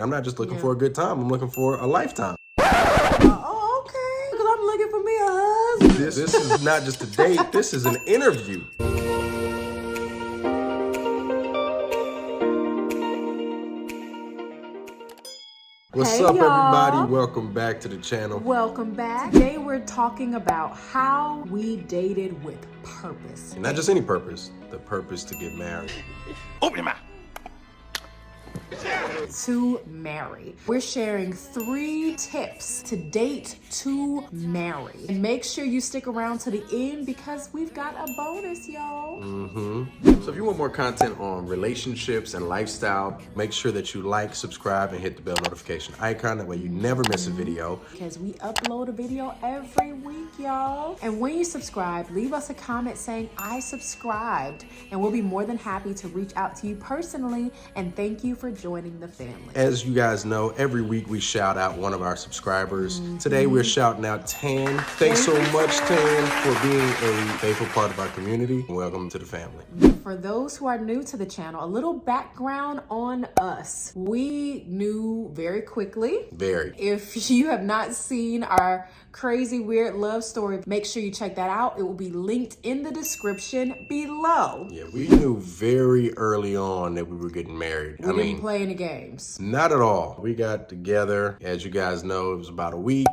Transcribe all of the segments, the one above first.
I'm not just looking for a good time, I'm looking for a lifetime. Oh, okay. Because I'm looking for me a husband. This is not just a date, this is an interview. What's Hey, up, y'all. everybody? Welcome back to the channel. Welcome back. Today we're talking about how we dated with purpose. Not just any purpose, the purpose to get married. Open your mouth. To marry. We're sharing 3 tips to date to marry. And make sure you stick around to the end because we've got a bonus, y'all. So if you want more content on relationships and lifestyle, make sure that you like, subscribe, and hit the bell notification icon. That way you never miss a video. Because we upload a video every week, y'all. And when you subscribe, leave us a comment saying, I subscribed. And we'll be more than happy to reach out to you personally and thank you for joining the family. As you guys know, every week we shout out one of our subscribers. Today we're shouting out Tan. Thanks so much, Tan, for being a faithful part of our community. Welcome to the family. For those who are new to the channel, a little background on us. We knew very quickly. Very. If you have not seen our crazy, weird love story, make sure you check that out. It will be linked in the description below. Yeah, we knew very early on that we were getting married. We didn't play any games. Not at all. We got together, as you guys know, it was about a week.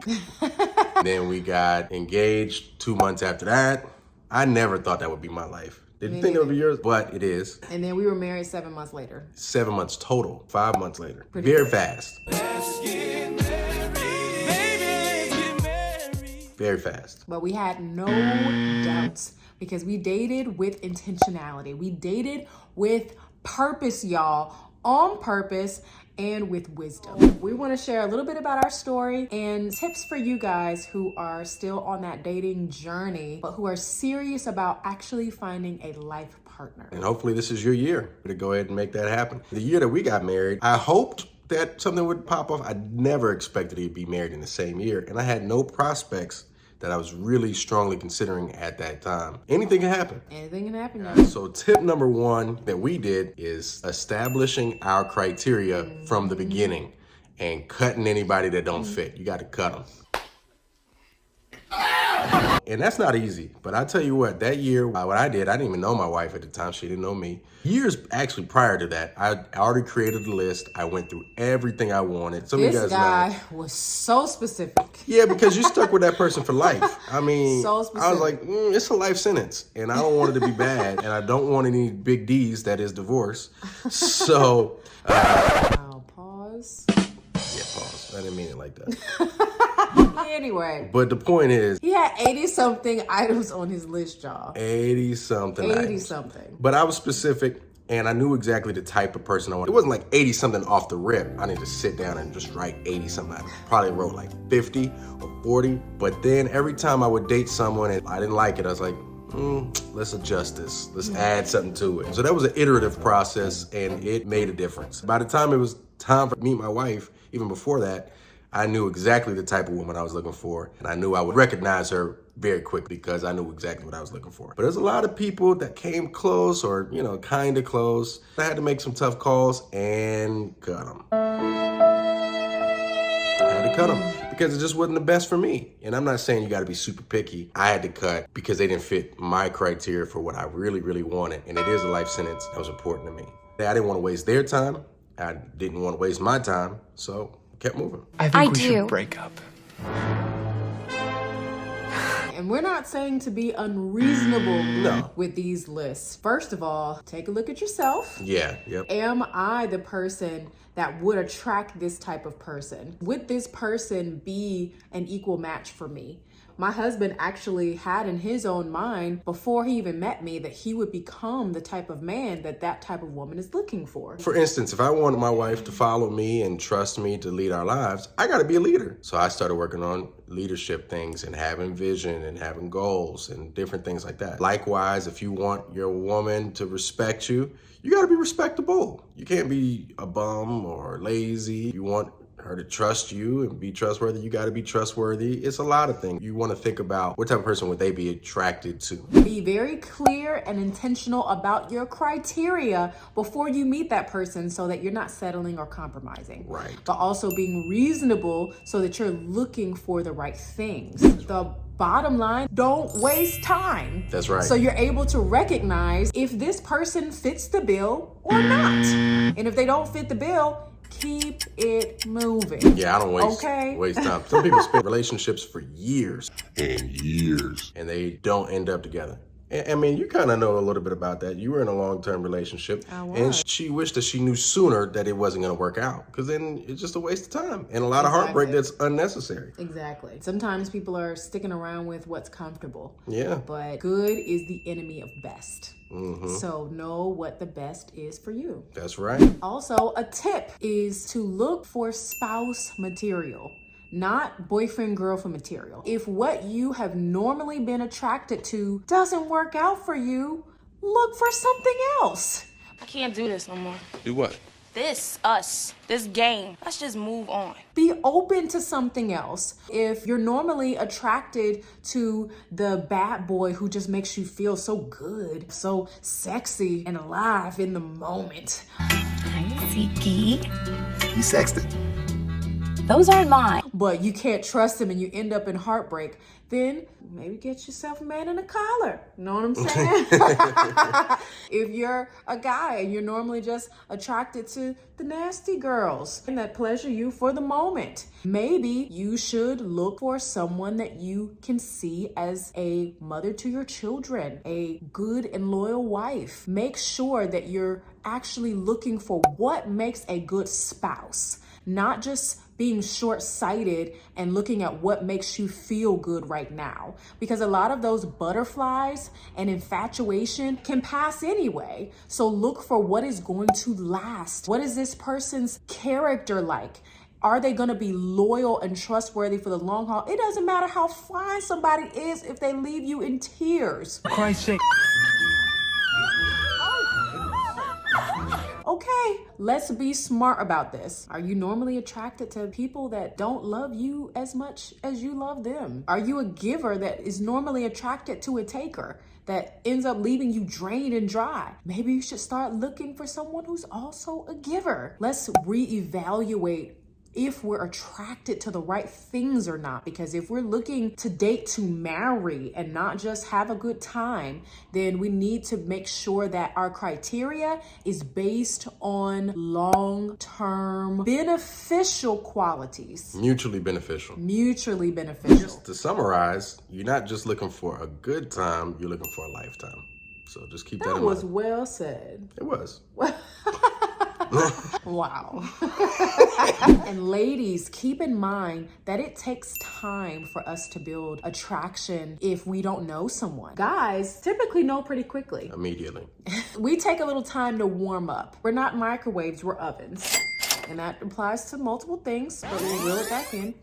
Then we got engaged 2 months after that. I never thought that would be my life. Didn't think it would be yours, but it is. And then we were married 7 months later. 7 months total, 5 months later. Very fast. Very fast. But we had no doubts because we dated with intentionality. We dated with purpose, y'all. On purpose and with wisdom. We want to share a little bit about our story and tips for you guys who are still on that dating journey, but who are serious about actually finding a life partner. And hopefully this is your year to go ahead and make that happen. The year that we got married, I hoped that something would pop off. I never expected to be married in the same year, and I had no prospects that I was really strongly considering at that time. Anything can happen. Anything can happen, y'all. So tip number 1 that we did is establishing our criteria from the beginning and cutting anybody that don't fit. You got to cut them. And that's not easy, but I tell you what, that year, what I did, I didn't even know my wife at the time. She didn't know me. Years actually prior to that, I already created a list. I went through everything I wanted. Some of you This guys guy was so specific. Yeah, because you stuck with that person for life. I mean, So I was like, it's a life sentence, and I don't want it to be bad, and I don't want any big D's, that is divorce. So, Wow, pause. yeah, pause. I didn't mean it like that. Anyway, But the point is, he had 80-something items on his list, y'all. 80-something. 80-something. But I was specific, and I knew exactly the type of person I wanted. It wasn't like 80-something off the rip. I didn't just sit down and just write 80-something. I probably wrote like 50 or 40. But then every time I would date someone and I didn't like it, I was like, let's adjust this. Let's add something to it. So that was an iterative process, and it made a difference. By the time it was time for me and my wife, even before that, I knew exactly the type of woman I was looking for, and I knew I would recognize her very quickly because I knew exactly what I was looking for. But there's a lot of people that came close or, kind of close. I had to make some tough calls and cut them. I had to cut them because it just wasn't the best for me. And I'm not saying you got to be super picky. I had to cut because they didn't fit my criteria for what I really, really wanted. And it is a life sentence that was important to me. I didn't want to waste their time. I didn't want to waste my time. So kept moving. I think we should break up. And we're not saying to be unreasonable with these lists. First of all, take a look at yourself. Yeah, yep. Am I the person that would attract this type of person? Would this person be an equal match for me? My husband actually had in his own mind before he even met me that he would become the type of man that type of woman is looking for. For instance, if I wanted my wife to follow me and trust me to lead our lives, I got to be a leader. So I started working on leadership things and having vision and having goals and different things like that. Likewise, if you want your woman to respect you, you got to be respectable. You can't be a bum or lazy. You want her to trust you and be trustworthy, you got to be trustworthy. It's a lot of things. You want to think about what type of person would they be attracted to. Be very clear and intentional about your criteria before you meet that person so that you're not settling or compromising. Right. But also being reasonable so that you're looking for the right things. The bottom line, don't waste time. That's right. So you're able to recognize if this person fits the bill or not. And if they don't fit the bill, keep it moving. Yeah, I don't waste time. Some people spend relationships for years and years, and they don't end up together. I mean, you kind of know a little bit about that. You were in a long-term relationship, and she wished that she knew sooner that it wasn't going to work out, because then it's just a waste of time and a lot of heartbreak that's unnecessary. Exactly. Sometimes people are sticking around with what's comfortable. Yeah. But good is the enemy of best. So know what the best is for you. That's right. Also, a tip is to look for spouse material, not boyfriend, girlfriend material. If what you have normally been attracted to doesn't work out for you, look for something else. I can't do this no more. Do what? This game. Let's just move on. Be open to something else. If you're normally attracted to the bad boy who just makes you feel so good, so sexy and alive in the moment. Hi, Ziki. You sexted. Those aren't mine. But you can't trust him and you end up in heartbreak, then maybe get yourself a man in a collar. You know what I'm saying? If you're a guy and you're normally just attracted to the nasty girls and that pleasure you for the moment, maybe you should look for someone that you can see as a mother to your children, a good and loyal wife. Make sure that you're actually looking for what makes a good spouse, not just being short-sighted and looking at what makes you feel good right now. Because a lot of those butterflies and infatuation can pass anyway. So look for what is going to last. What is this person's character like? Are they gonna be loyal and trustworthy for the long haul? It doesn't matter how fine somebody is if they leave you in tears. For Christ's sake. Okay, let's be smart about this. Are you normally attracted to people that don't love you as much as you love them? Are you a giver that is normally attracted to a taker that ends up leaving you drained and dry? Maybe you should start looking for someone who's also a giver. Let's reevaluate if we're attracted to the right things or not. Because if we're looking to date to marry and not just have a good time, then we need to make sure that our criteria is based on long-term beneficial qualities. Mutually beneficial. Mutually beneficial. To summarize, you're not just looking for a good time, you're looking for a lifetime. So just keep that in mind. That was well said. It was. Wow. And ladies, keep in mind that it takes time for us to build attraction if we don't know someone. Guys typically know pretty quickly. Immediately. We take a little time to warm up. We're not microwaves, we're ovens. And that applies to multiple things, but we'll reel it back in.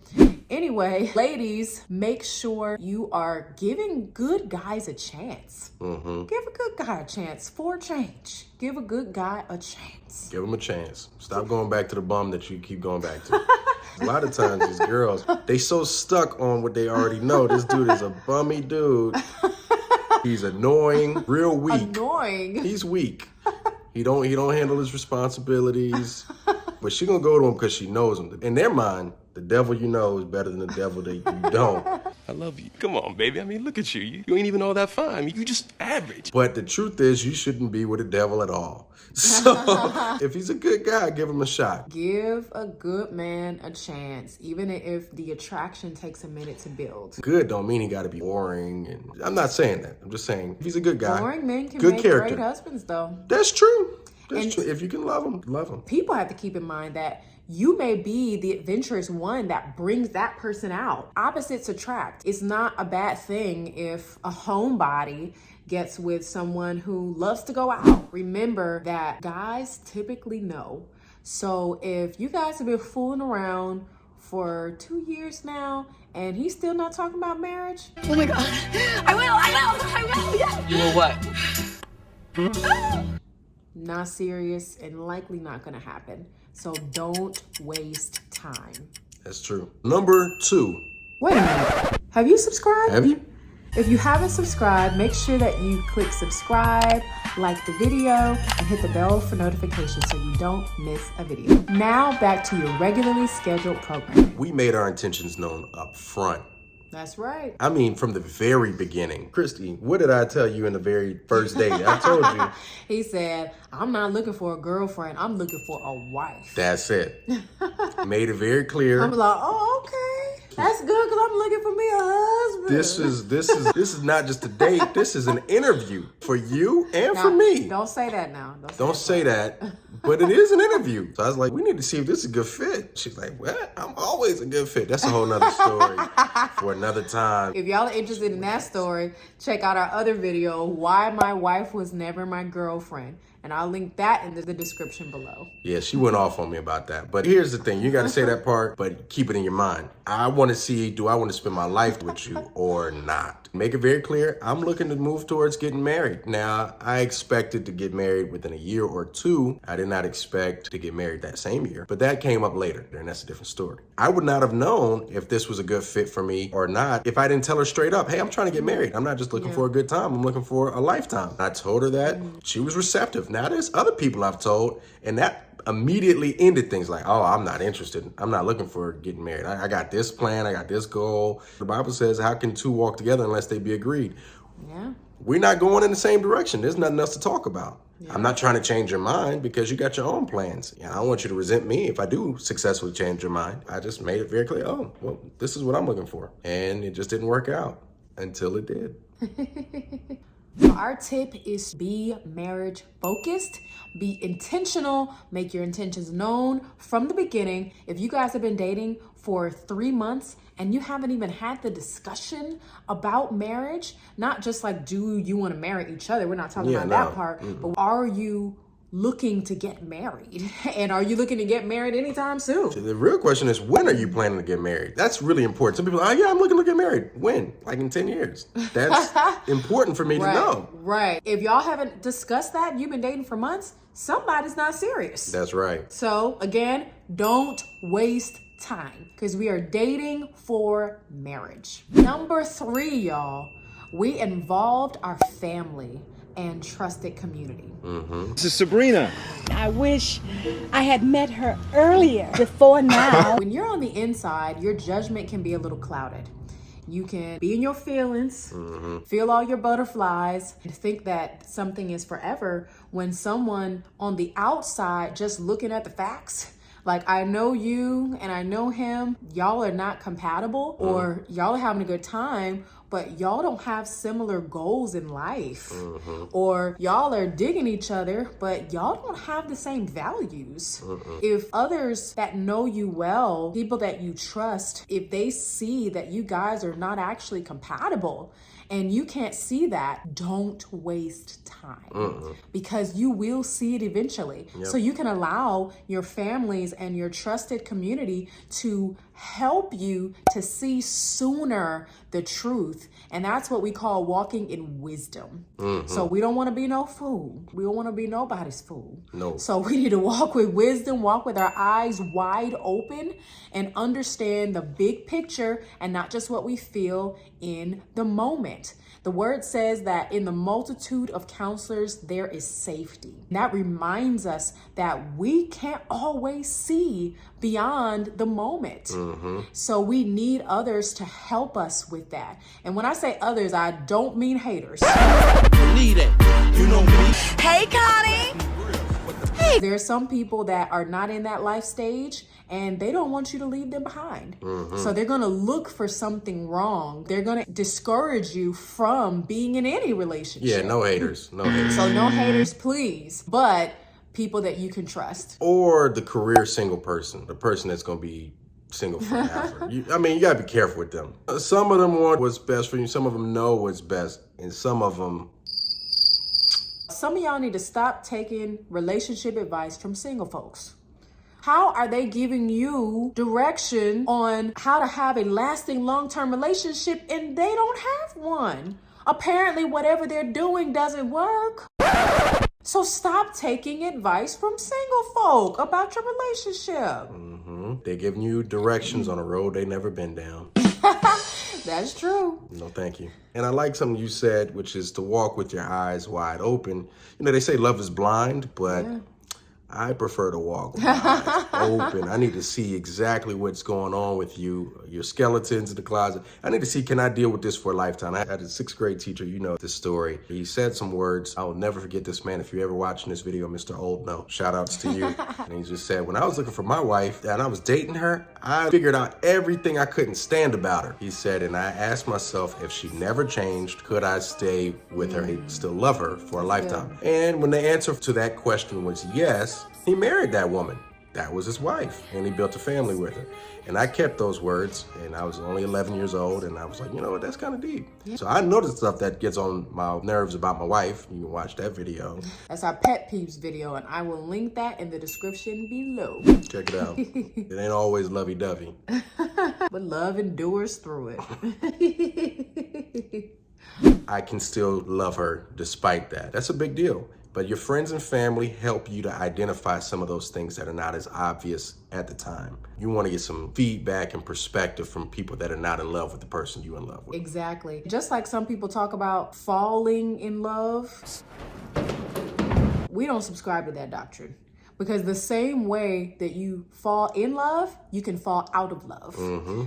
Anyway, ladies, make sure you are giving good guys a chance. Give a good guy a chance for a change. Give a good guy a chance. Give him a chance. Stop going back to the bum that you keep going back to. A lot of times these girls, they so stuck on what they already know. This dude is a bummy dude. He's annoying, real weak. Annoying. He's weak. He don't handle his responsibilities. But she gonna go to him because she knows him. In their mind, the devil you know is better than the devil that you don't. I love you. Come on, baby. I mean, look at you. You ain't even all that fine. You just average. But the truth is, you shouldn't be with a devil at all. So if he's a good guy, give him a shot. Give a good man a chance, even if the attraction takes a minute to build. Good don't mean he got to be boring. And I'm not saying that. I'm just saying if he's a good guy. Boring men can good make character. great husbands, though. That's true. That's And- true. If you can love him, love him. People have to keep in mind that you may be the adventurous one that brings that person out. Opposites attract. It's not a bad thing if a homebody gets with someone who loves to go out. Remember that guys typically know. So if you guys have been fooling around for 2 years now and he's still not talking about marriage, Oh my God. I will, yes. You know what? not serious and likely not gonna happen. So don't waste time. That's true. Number 2. Wait a minute. Have you subscribed? Have you? If you haven't subscribed, make sure that you click subscribe, like the video, and hit the bell for notifications so you don't miss a video. Now back to your regularly scheduled program. We made our intentions known up front. That's right. I mean, from the very beginning. Christy, what did I tell you in the very first date? I told you. He said, I'm not looking for a girlfriend. I'm looking for a wife. That's it. Made it very clear. I'm like, oh, okay. That's good because I'm looking for me a husband. This is not just a date. This is an interview for you and for me. Don't say that now. Don't say that. But it is an interview. So I was like, we need to see if this is a good fit. She's like, what? I'm always a good fit. That's a whole nother story for another time. If y'all are interested in that story, check out our other video, Why My Wife Was Never My Girlfriend. And I'll link that in the description below. Yeah, she went off on me about that. But here's the thing. You got to say that part, but keep it in your mind. I want to see, do I want to spend my life with you or not? Make it very clear. I'm looking to move towards getting married. Now, I expected to get married within a year or 2. I did not expect to get married that same year. But that came up later, and that's a different story. I would not have known if this was a good fit for me or not if I didn't tell her straight up, hey, I'm trying to get married. I'm not just looking for a good time. I'm looking for a lifetime. I told her that. She was receptive. Now, there's other people I've told, and that immediately ended things like, oh, I'm not interested. I'm not looking for getting married. I got this plan. I got this goal. The Bible says, how can 2 walk together unless they be agreed? Yeah. We're not going in the same direction. There's nothing else to talk about. Yeah. I'm not trying to change your mind because you got your own plans. I don't want you to resent me if I do successfully change your mind. I just made it very clear, oh, well, this is what I'm looking for. And it just didn't work out until it did. So our tip is be marriage focused, be intentional, make your intentions known from the beginning. If you guys have been dating for 3 months and you haven't even had the discussion about marriage, not just like, do you want to marry each other? We're not talking about that part, but are you looking to get married? And are you looking to get married anytime soon? The real question is, when are you planning to get married? That's really important. Some people are, oh yeah, I'm looking to get married. When? Like in 10 years. That's important for me to know. Right. If y'all haven't discussed that, you've been dating for months, somebody's not serious. That's right. So again, don't waste time because we are dating for marriage. Number 3, y'all, we involved our family and trusted community. This is Sabrina. I wish I had met her earlier, before now. When you're on the inside, your judgment can be a little clouded. You can be in your feelings, feel all your butterflies, and think that something is forever when someone on the outside just looking at the facts, like, I know you and I know him, y'all are not compatible, or y'all are having a good time, but y'all don't have similar goals in life. Or y'all are digging each other, but y'all don't have the same values. If others that know you well, people that you trust, if they see that you guys are not actually compatible, and you can't see that, don't waste time because you will see it eventually. So you can allow your families and your trusted community to help you to see sooner the truth. And that's what we call walking in wisdom. So we don't want to be no fool. We don't want to be nobody's fool. No. So we need to walk with wisdom, walk with our eyes wide open, and understand the big picture and not just what we feel in the moment. The word says that in the multitude of counselors, there is safety. And that reminds us that we can't always see beyond the moment. So we need others to help us with that. And when I say others, I don't mean haters. Need it. You know me. Hey, Connie. There are some people that are not in that life stage and they don't want you to leave them behind. So they're going to look for something wrong. They're going to discourage you from being in any relationship. Yeah, no haters. No haters. So no haters, please. But people that you can trust. Or the career single person, the person that's going to be single forever. You got to be careful with them. Some of them want what's best for you. Some of them know what's best. And some of them... Some of y'all need to stop taking relationship advice from single folks. How are they giving you direction on how to have a lasting long-term relationship and they don't have one? Apparently, whatever they're doing doesn't work. So stop taking advice from single folk about your relationship. They're giving you directions on a road they never been down. That's true. No, thank you. And I like something you said, which is to walk with your eyes wide open. You know, they say love is blind, but I prefer to walk with my eyes open. I need to see exactly what's going on with you, your skeletons in the closet. I need to see, can I deal with this for a lifetime? I had a 6th grade teacher, you know this story. He said some words. I will never forget this man. If you're ever watching this video, Mr. Old No, shout outs to you. And he just said, when I was looking for my wife and I was dating her, I figured out everything I couldn't stand about her. He said, and I asked myself, if she never changed, could I stay with her and still love her for a lifetime? And when the answer to that question was yes, he married that woman. That was his wife, and he built a family with her. And I kept those words, and I was only 11 years old, and I was like, you know what, that's kind of deep. Yeah. So I know the stuff that gets on my nerves about my wife. You can watch that video. That's our pet peeves video, and I will link that in the description below. Check it out. It ain't always lovey-dovey. But love endures through it. I can still love her despite that. That's a big deal. But your friends and family help you to identify some of those things that are not as obvious at the time. You want to get some feedback and perspective from people that are not in love with the person you're in love with. Exactly. Just like some people talk about falling in love, we don't subscribe to that doctrine. Because the same way that you fall in love, you can fall out of love.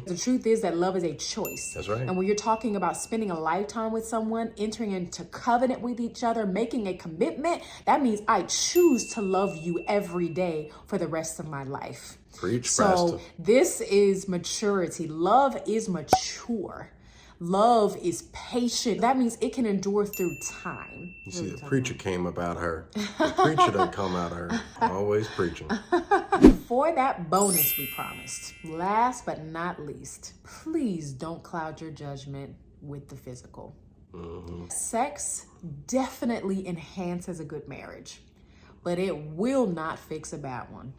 The truth is that love is a choice. That's right. And when you're talking about spending a lifetime with someone, entering into covenant with each other, making a commitment, that means I choose to love you every day for the rest of my life. Preach, so Pastor. This is maturity. Love is mature. Love is patient. That means it can endure through time. You see, the preacher came about her. The preacher doesn't come out of her. Always preaching. For that bonus we promised, last but not least, please don't cloud your judgment with the physical. Sex definitely enhances a good marriage, but it will not fix a bad one.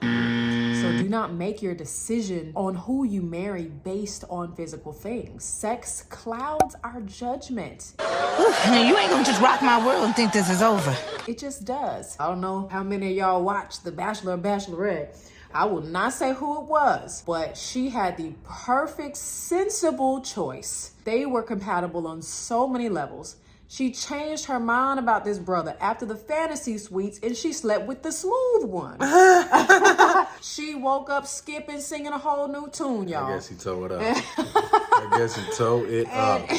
So do not make your decision on who you marry based on physical things. Sex clouds our judgment. You ain't gonna just rock my world and think this is over. It just does. I don't know how many of y'all watched The Bachelor or Bachelorette. I will not say who it was, but she had the perfect, sensible choice. They were compatible on so many levels. She changed her mind about this brother after the fantasy suites, and she slept with the smooth one. She woke up skipping, singing a whole new tune, y'all. I guess he tore it up.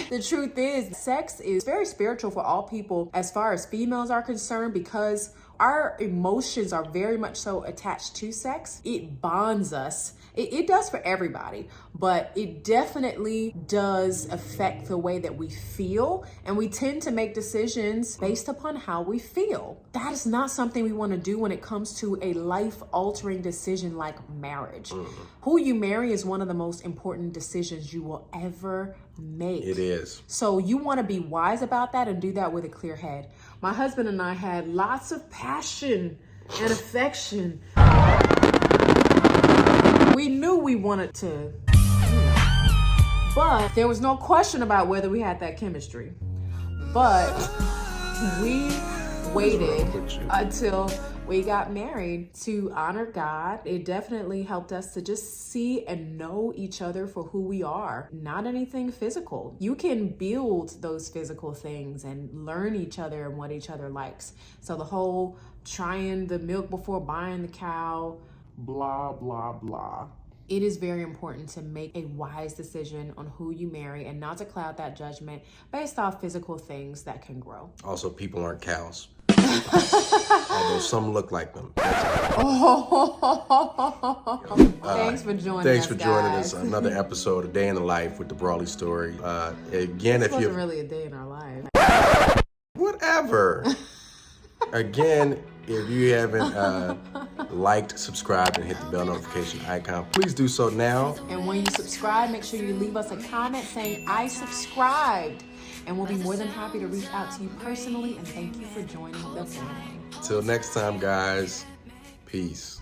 The truth is, sex is very spiritual for all people as far as females are concerned, because our emotions are very much so attached to sex. It bonds us. It does for everybody, but it definitely does affect the way that we feel, and we tend to make decisions based upon how we feel. That is not something we want to do when it comes to a life-altering decision like marriage. Who you marry is one of the most important decisions you will ever make. It is. So you want to be wise about that and do that with a clear head. My husband and I had lots of passion and affection. We knew we wanted to, but there was no question about whether we had that chemistry. But we waited until we got married to honor God. It definitely helped us to just see and know each other for who we are, not anything physical. You can build those physical things and learn each other and what each other likes. So the whole trying the milk before buying the cow, blah, blah, blah. It is very important to make a wise decision on who you marry and not to cloud that judgment based off physical things that can grow. Also, people aren't cows. Although some look like them. Thanks for joining us, Thanks for joining guys. us. Another episode, A Day in the Life with the Brawley story. Again, This if you wasn't really a day in our life. whatever. Again, if you haven't liked, subscribed, and hit the bell notification icon, please do so now. And when you subscribe, make sure you leave us a comment saying, I subscribed. And we'll be more than happy to reach out to you personally. And thank you for joining the family. Till next time, guys. Peace.